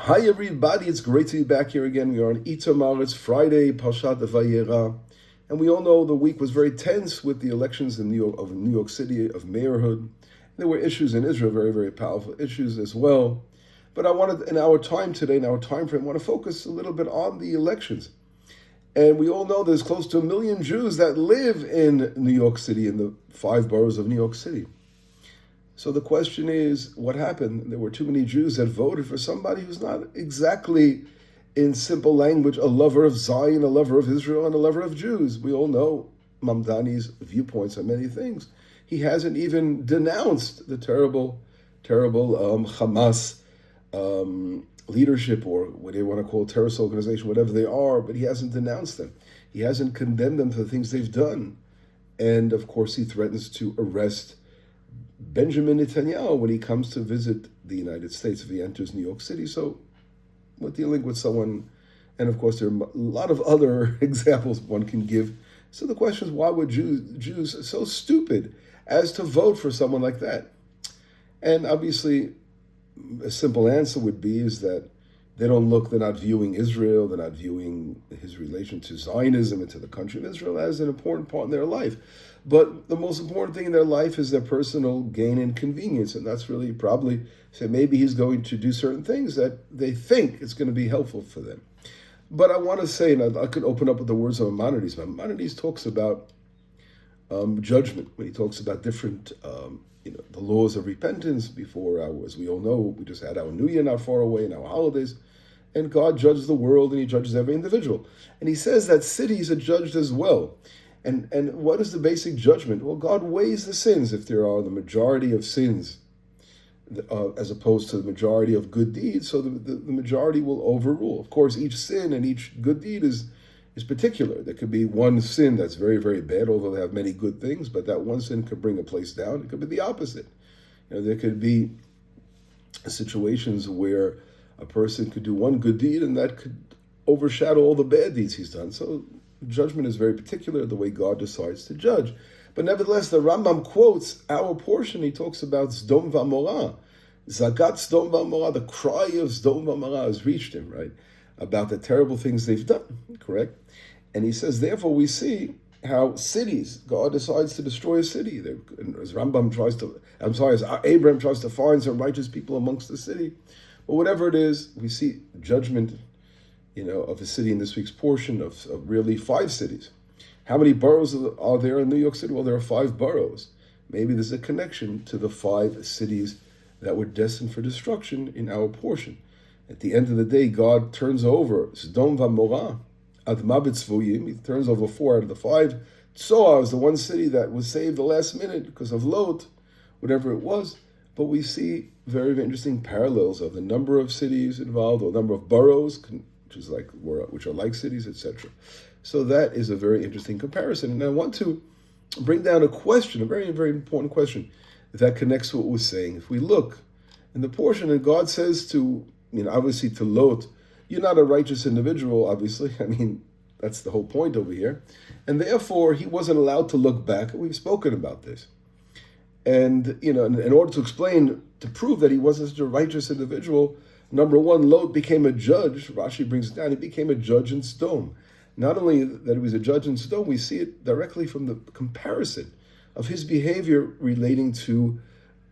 Hi everybody, it's great to be back here again. We are on Itamar. It's Friday, Parashat Vayerah, and we all know the week was very tense with the elections in New York City of mayorhood. There were issues in Israel, very very powerful issues as well. But I wanted, in our time today, in our time frame, I want to focus a little bit on the elections. And we all know there's close to 1 million Jews that live in New York City, in the 5 boroughs of New York City. So the question is, what happened? There were too many Jews that voted for somebody who's not exactly, in simple language, a lover of Zion, a lover of Israel, and a lover of Jews. We all know Mamdani's viewpoints on many things. He hasn't even denounced the terrible Hamas leadership, or what they want to call terrorist organization, whatever they are, but he hasn't denounced them. He hasn't condemned them for the things they've done. And of course, he threatens to arrest Benjamin Netanyahu when he comes to visit the United States if he enters New York City. So we're dealing with someone, and of course there are a lot of other examples one can give. So the question is, why were Jews so stupid as to vote for someone like that? And obviously a simple answer would be is that they're not viewing Israel, they're not viewing his relation to Zionism and to the country of Israel as an important part in their life. But the most important thing in their life is their personal gain and convenience. And that's really probably, say, maybe he's going to do certain things that they think is going to be helpful for them. But I want to say, and I could open up with the words of Maimonides. Maimonides talks about judgment, when he talks about different, the laws of repentance before as we all know, we just had our New Year not far away and our holidays. And God judges the world and he judges every individual. And he says that cities are judged as well. And what is the basic judgment? Well, God weighs the sins. If there are the majority of sins as opposed to the majority of good deeds, so the majority will overrule. Of course, each sin and each good deed is particular. There could be one sin that's very, very bad, although they have many good things, but that one sin could bring a place down. It could be the opposite. There could be situations where a person could do one good deed and that could overshadow all the bad deeds he's done. So judgment is very particular, the way God decides to judge. But nevertheless, the Rambam quotes our portion. He talks about Sdom V'Amorah. Zagat Sdom V'Amorah, the cry of Sdom V'Amorah has reached him, right? About the terrible things they've done, correct? And he says, therefore, we see how cities, God decides to destroy a city. As Abraham tries to find some righteous people amongst the city. But whatever it is, we see judgment, of a city in this week's portion of really 5 cities. How many boroughs are there in New York City? Well, there are 5 boroughs. Maybe there's a connection to the 5 cities that were destined for destruction in our portion. At the end of the day, God turns over Sdom V'Amorah, Adma B'Tzvuyim. He turns over 4 out of the 5. Tzoar is the one city that was saved the last minute because of Lot, whatever it was. But we see very, very interesting parallels of the number of cities involved, or number of boroughs, which are like cities, etc. So that is a very interesting comparison. And I want to bring down a question, a very, very important question that connects to what we're saying. If we look in the portion, and God says to, obviously to Lot, you're not a righteous individual, obviously. That's the whole point over here. And therefore, he wasn't allowed to look back. We've spoken about this. And, in order to explain, to prove that he wasn't such a righteous individual, number one, Lot became a judge. Rashi brings it down. He became a judge in Sodom. Not only that he was a judge in Sodom, we see it directly from the comparison of his behavior relating to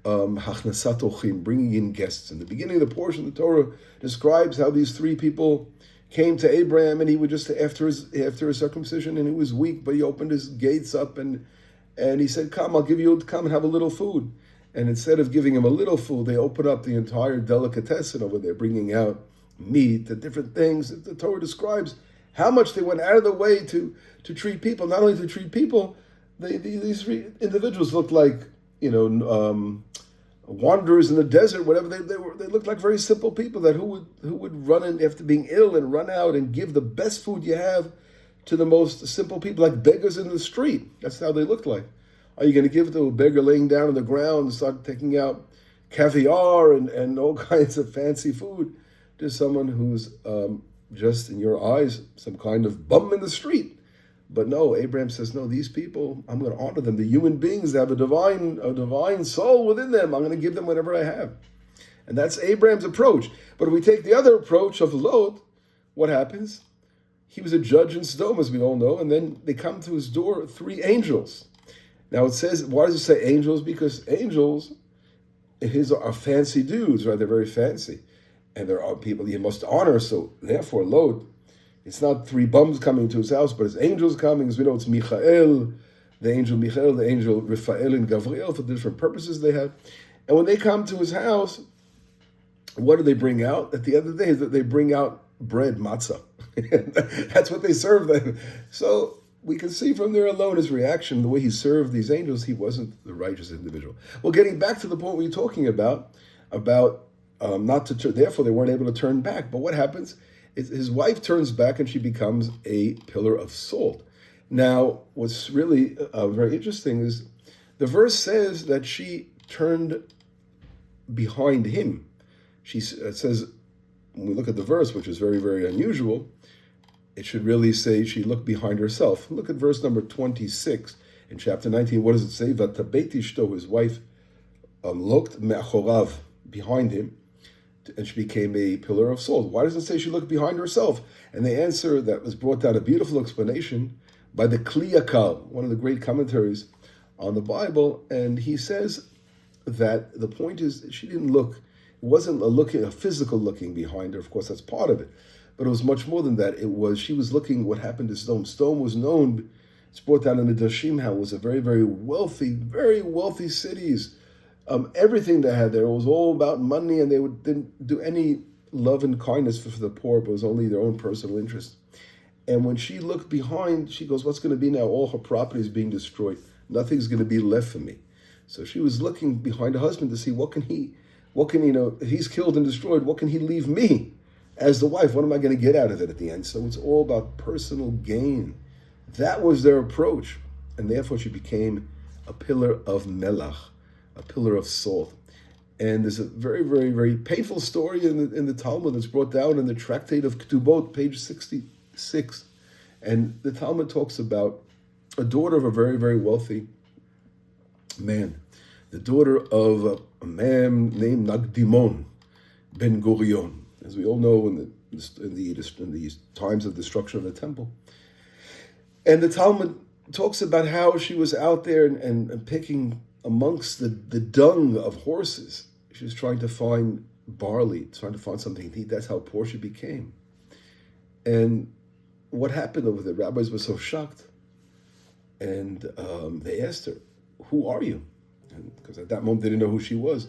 Hachnasat Ochim, bringing in guests. In the beginning of the portion, the Torah describes how these 3 people came to Abraham, and he would just after his circumcision, and he was weak, but he opened his gates up and he said, come and have a little food. And instead of giving him a little food, they open up the entire delicatessen over there, bringing out meat and different things. The Torah describes how much they went out of the way to treat people. Not only to treat people, these 3 individuals looked like, wanderers in the desert, whatever. They looked like very simple people that who would run in after being ill and run out and give the best food you have to the most simple people, like beggars in the street. That's how they looked like. Are you going to give it to a beggar laying down on the ground and start taking out caviar and all kinds of fancy food to someone who's just, in your eyes, some kind of bum in the street? But no, Abraham says, no, these people, I'm going to honor them. The human beings have a divine soul within them. I'm going to give them whatever I have. And that's Abraham's approach. But if we take the other approach of Lot, what happens? He was a judge in Sodom, as we all know, and then they come to his door 3 angels. Now it says, why does it say angels? Because angels are fancy dudes, right? They're very fancy. And there are people you must honor, so therefore Lot, it's not 3 bums coming to his house, but it's angels coming. As we know, it's Michael, the angel Raphael and Gabriel, for different purposes they have. And when they come to his house, what do they bring out? At the end of the day, they bring out bread, matzah. That's what they serve them. So we can see from there alone his reaction, the way he served these angels, he wasn't the righteous individual. Well, getting back to the point we were talking about not to turn, therefore they weren't able to turn back. But what happens? His wife turns back and she becomes a pillar of salt. Now, what's really very interesting is the verse says that she turned behind him. It says, when we look at the verse, which is very, very unusual, it should really say she looked behind herself. Look at verse number 26 in chapter 19. What does it say? Vatabeit ishto, his wife looked me'achorav, behind him, and she became a pillar of salt. Why doesn't it say she looked behind herself? And the answer that was brought down, a beautiful explanation by the Kliyakal, one of the great commentaries on the Bible, and he says that the point is she didn't look. It wasn't a physical looking behind her. Of course, that's part of it, but it was much more than that. She was looking what happened to Sodom. Sodom was known. It's brought down in the Midrashim how it was a very, very wealthy cities. Everything they had there was all about money, and they didn't do any love and kindness for the poor, but it was only their own personal interest. And when she looked behind, she goes, what's going to be now? All her property is being destroyed. Nothing's going to be left for me. So she was looking behind her husband to see if he's killed and destroyed, what can he leave me as the wife? What am I going to get out of it at the end? So it's all about personal gain. That was their approach. And therefore she became a pillar of melach, a pillar of salt. And there's a very, very, very painful story in the Talmud that's brought down in the Tractate of Ketubot, page 66. And the Talmud talks about a daughter of a very, very wealthy man, the daughter of a man named Nagdimon ben Gurion, as we all know in the times of destruction of the temple. And the Talmud talks about how she was out there and picking amongst the dung of horses. She was trying to find barley, trying to find something to eat. That's how poor she became. And what happened over there? Rabbis were so shocked. And they asked her, who are you? Because at that moment they didn't know who she was.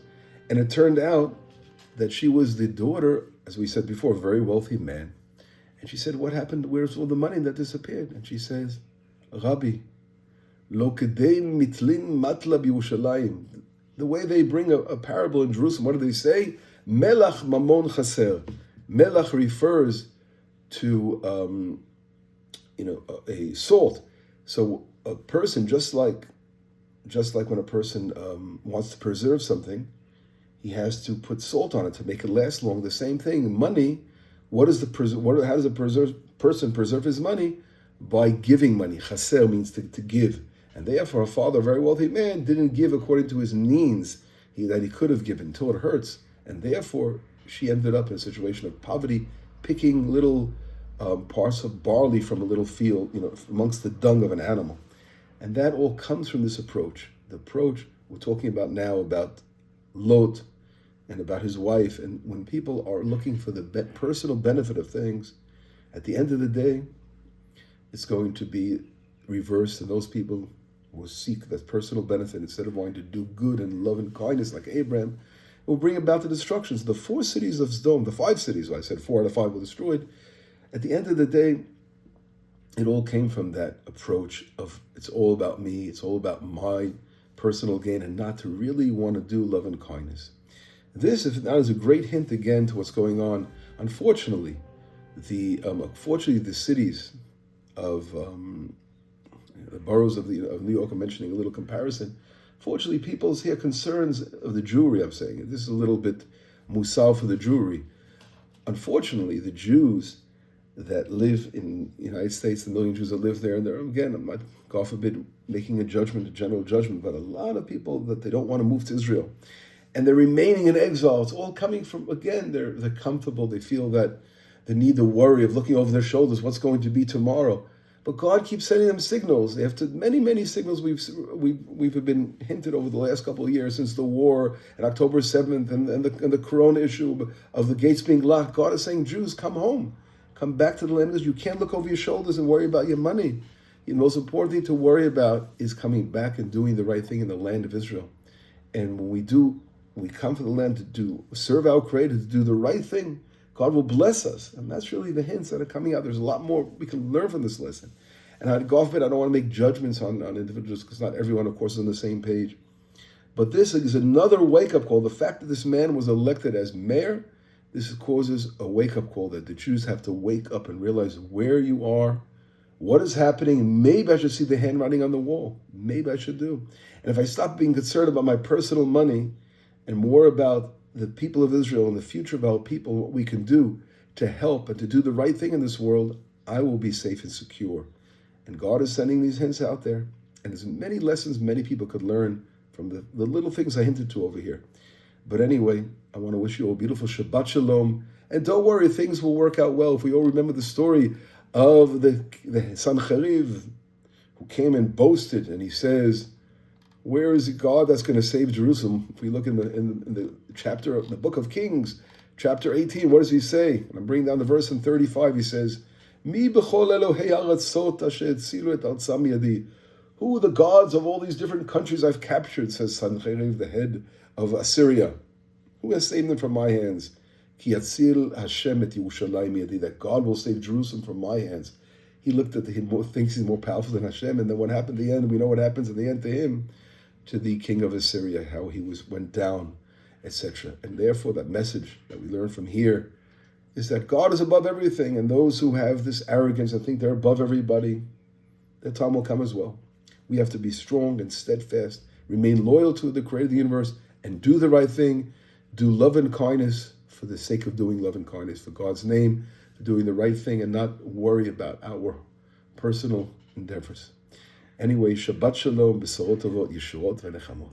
And it turned out that she was the daughter, as we said before, a very wealthy man. And she said, what happened? Where's all the money that disappeared? And she says, Rabbi, lo kedei mitlin matla b'Yerushalayim. The way they bring a parable in Jerusalem, what do they say? Melach mamon chaser. Melach refers to a salt. So a person, just like when a person wants to preserve something, he has to put salt on it to make it last long. The same thing, money. How does a person preserve his money? By giving money. Chaser means to give. And therefore, her father, a very wealthy man, didn't give according to his means that he could have given until it hurts. And therefore, she ended up in a situation of poverty, picking little parts of barley from a little field, amongst the dung of an animal. And that all comes from this approach. The approach we're talking about now, about Lot and about his wife. And when people are looking for the personal benefit of things, at the end of the day, it's going to be reversed. And those people will seek that personal benefit instead of wanting to do good and love and kindness like Abraham, will bring about the destructions. The 4 cities of Sodom, the 5 cities, I said 4 out of 5 were destroyed. At the end of the day, it all came from that approach of it's all about me, it's all about my personal gain, and not to really want to do love and kindness. This, if that, is a great hint again to what's going on. Unfortunately, the cities of the boroughs of New York, I'm mentioning a little comparison. Fortunately, people hear concerns of the Jewry, I'm saying. This is a little bit musal for the Jewry. Unfortunately, the Jews that live in the United States, the million Jews that live there, and they're, again, I'm not, God forbid, making a general judgment, but a lot of people that they don't want to move to Israel. and they're remaining in exile. It's all coming from, again, they're comfortable. They feel that they need the worry of looking over their shoulders, what's going to be tomorrow. But God keeps sending them signals. After many signals we've been hinted over the last couple of years since the war and October 7th and the Corona issue of the gates being locked. God is saying, Jews, come home. Come back to the land. You can't look over your shoulders and worry about your money. The most important thing to worry about is coming back and doing the right thing in the land of Israel. And when we come to the land to serve our Creator, to do the right thing, God will bless us. And that's really the hints that are coming out. There's a lot more we can learn from this lesson. And God forbid, I don't want to make judgments on individuals because not everyone, of course, is on the same page. But this is another wake-up call. The fact that this man was elected as mayor, this causes a wake-up call that the Jews have to wake up and realize where you are, what is happening. Maybe I should see the handwriting on the wall. Maybe I should do. And if I stop being concerned about my personal money and more about the people of Israel and the future of our people, what we can do to help and to do the right thing in this world, I will be safe and secure. And God is sending these hints out there. And there's many lessons many people could learn from the little things I hinted to over here. But anyway, I want to wish you a beautiful Shabbat Shalom. And don't worry, things will work out well. If we all remember the story of the Sancheriv who came and boasted, and he says, where is God that's going to save Jerusalem? If we look in the chapter of the book of Kings, chapter 18, what does he say? And I'm bringing down the verse in 35. He says, Mi b'chol Elohei haratzot asher etzilu et artzam yadi. Who are the gods of all these different countries I've captured, says Sancheriv, the head of Assyria. Who has saved them from my hands? Ki yatzil Hashem et Yerushalayim yadi. That God will save Jerusalem from my hands. He looked at him, thinks he's more powerful than Hashem, and then what happened at the end? We know what happens at the end to him, to the king of Assyria, how he went down, etc. And therefore, that message that we learn from here is that God is above everything, and those who have this arrogance and think they're above everybody, their time will come as well. We have to be strong and steadfast, remain loyal to the Creator of the universe, and do the right thing, do love and kindness for the sake of doing love and kindness, for God's name, for doing the right thing, and not worry about our personal endeavors. Anyway, Shabbat Shalom, B'sorot Tovot, Yeshuot, V'nechamot.